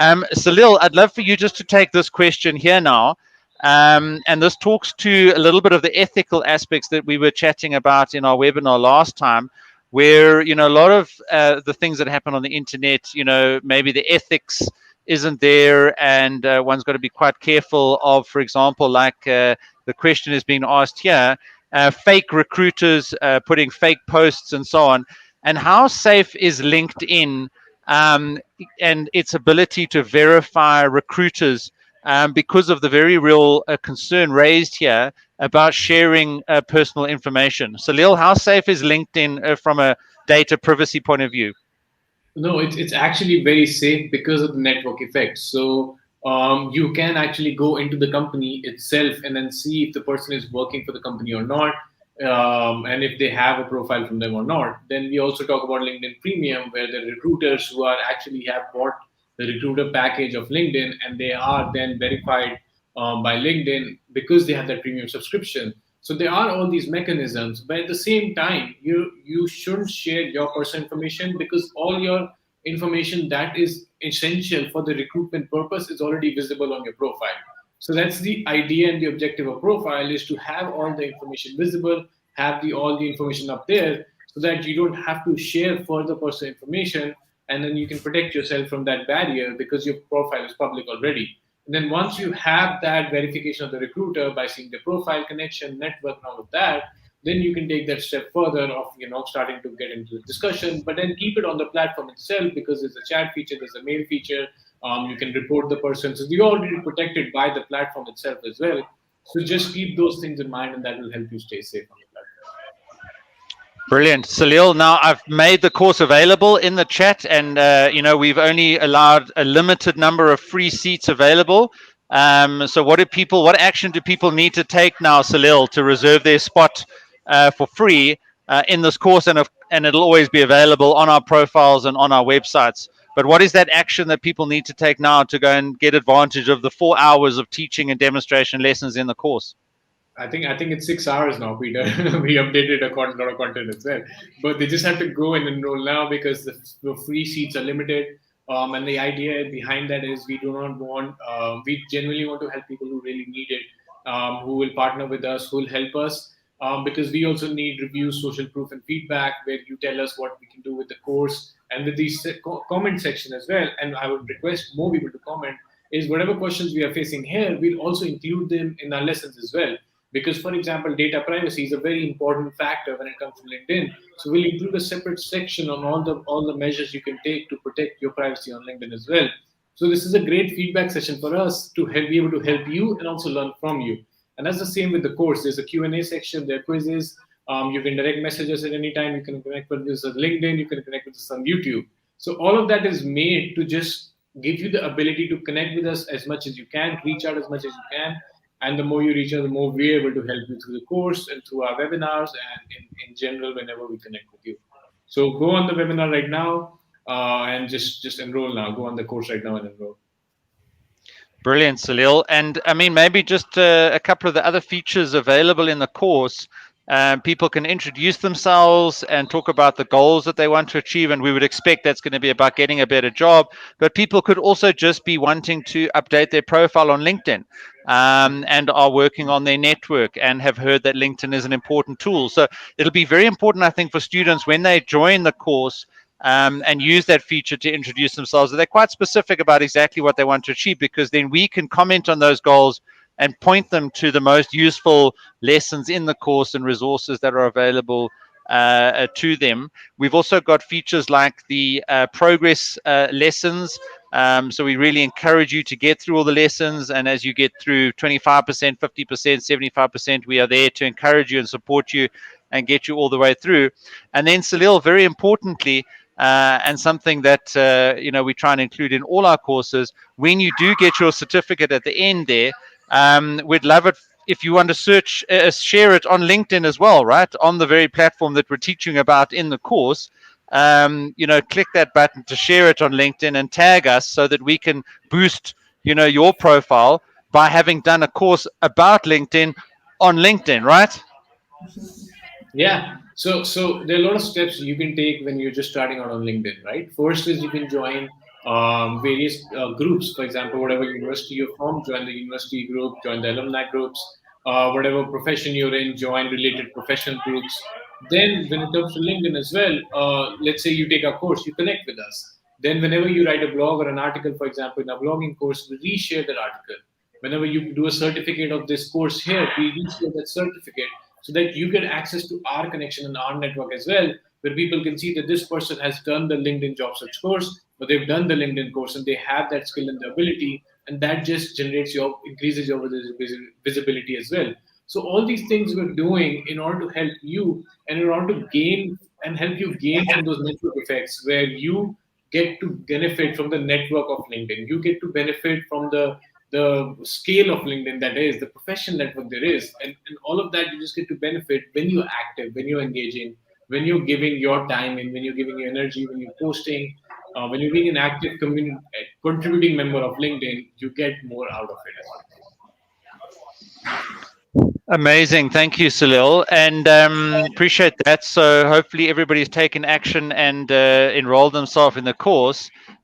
Salil, I'd love for you just to take this question here now. And this talks to a little bit of the ethical aspects that we were chatting about in our webinar last time, where, a lot of the things that happen on the internet, maybe the ethics isn't there, and one's got to be quite careful of, for example, like the question is being asked here, fake recruiters putting fake posts and so on. And how safe is LinkedIn um, and its ability to verify recruiters because of the very real concern raised here about sharing personal information? Salil, how safe is LinkedIn from a data privacy point of view? No, it's actually very safe because of the network effect. So you can actually go into the company itself and then see if the person is working for the company or not, and if they have a profile from them or not. Then we also talk about LinkedIn Premium, where the recruiters who are actually have bought the recruiter package of LinkedIn, and they are then verified by LinkedIn because they have that premium subscription. So there are all these mechanisms, but at the same time, you shouldn't share your personal information, because all your information that is essential for the recruitment purpose is already visible on your profile. So that's the idea and the objective of profile, is to have all the information visible, have the all the information up there, so that you don't have to share further personal information, and then you can protect yourself from that barrier because your profile is public already. And then once you have that verification of the recruiter by seeing the profile, connection, network, and all of that, then you can take that step further of starting to get into the discussion. But then keep it on the platform itself, because there's a chat feature, there's a mail feature. You can report the person, so you're already protected by the platform itself as well. So just keep those things in mind, and that will help you stay safe on the platform. Brilliant, Salil. Now I've made the course available in the chat, and we've only allowed a limited number of free seats available. So, what action do people need to take now, Salil, to reserve their spot for free in this course? And it'll always be available on our profiles and on our websites. But what is that action that people need to take now to go and get advantage of the 4 hours of teaching and demonstration lessons in the course? I think it's 6 hours now, Peter. We updated a lot of content as well, but they just have to go and enroll now, because the free seats are limited. And the idea behind that is we do not want, we genuinely want to help people who really need it, who will partner with us, who will help us, because we also need reviews, social proof, and feedback, where you tell us what we can do with the course, and with the comment section as well. And I would request more people to comment. Is whatever questions we are facing here, we'll also include them in our lessons as well, because, for example, data privacy is a very important factor when it comes to LinkedIn. So we'll include a separate section on all the measures you can take to protect your privacy on LinkedIn as well. So this is a great feedback session for us to be able to help you and also learn from you. And that's the same with the course. There's a Q&A section, there are quizzes. You can direct message us at any time. You can connect with us on LinkedIn. You can connect with us on YouTube. So all of that is made to just give you the ability to connect with us as much as you can, reach out as much as you can. And the more you reach out, the more we're able to help you through the course and through our webinars, and in general whenever we connect with you. So go on the webinar right now, and just enroll now. Go on the course right now and enroll. Brilliant, Salil. And I mean, maybe just a couple of the other features available in the course. People can introduce themselves and talk about the goals that they want to achieve. And we would expect that's going to be about getting a better job. But people could also just be wanting to update their profile on LinkedIn, and are working on their network and have heard that LinkedIn is an important tool. So it'll be very important, I think, for students when they join the course and use that feature to introduce themselves. They're quite specific about exactly what they want to achieve, because then we can comment on those goals and point them to the most useful lessons in the course and resources that are available to them. We've also got features like the progress lessons. So we really encourage you to get through all the lessons. And as you get through 25%, 50%, 75%, we are there to encourage you and support you and get you all the way through. And then, Salil, very importantly, and something that we try and include in all our courses, when you do get your certificate at the end there, we'd love it if you want to share it on LinkedIn as well, right? On the very platform that we're teaching about in the course. Click that button to share it on LinkedIn and tag us so that we can boost, your profile by having done a course about LinkedIn on LinkedIn, right? Yeah. So there are a lot of steps you can take when you're just starting out on LinkedIn, right? First is you can join various groups. For example, whatever university you're from, join the university group, join the alumni groups. Whatever profession you're in, join related professional groups. Then, when it comes to LinkedIn as well, let's say you take a course, you connect with us. Then, whenever you write a blog or an article, for example, in a blogging course, we reshare that article. Whenever you do a certificate of this course here, we reshare that certificate so that you get access to our connection and our network as well, where people can see that this person has done the LinkedIn job search course, or they've done the LinkedIn course and they have that skill and the ability, and that just generates your increases your visibility as well. So all these things we're doing in order to help you and in order to gain and help you gain from those network effects where you get to benefit from the network of LinkedIn. You get to benefit from the scale of LinkedIn, that is the professional network there is, and all of that you just get to benefit when you're active, when you're engaging, when you're giving your time in, when you're giving your energy, when you're posting, when you're being an active contributing member of LinkedIn, you get more out of it as well. Amazing. Thank you, Salil. And appreciate that. So hopefully everybody's taken action and enrolled themselves in the course.